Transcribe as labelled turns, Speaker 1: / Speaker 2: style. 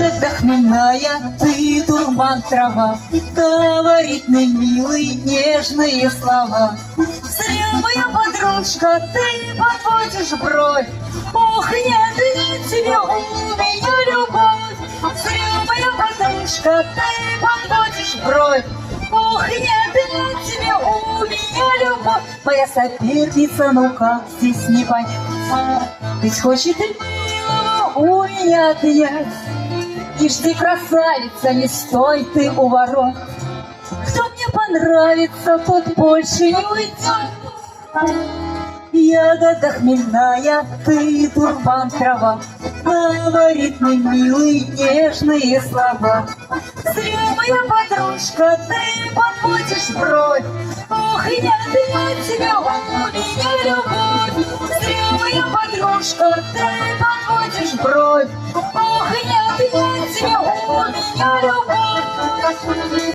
Speaker 1: Ягода хмельная, ты дурман трава, говорит мне милые нежные слова. Зря, моя подружка, ты подводишь бровь, ох, нет ли тебе у меня любовь. Зря, моя подружка, ты подводишь бровь, ох, нет ли тебе у меня любовь. Моя соперница, ну как здесь не понять, ведь хочет милого у меня отнять. И жди, красавица, не стой ты у ворот, кто мне понравится, тот больше не уйдет. Ягода хмельная, ты дурман трава, говорит мне милые нежные слова. Зря, моя подружка, ты подводишь бровь, ох, нет ли тебя у меня любовь. Зря, моя подружка, ты подводишь бровь, ох, нет ли тебя у меня любовь.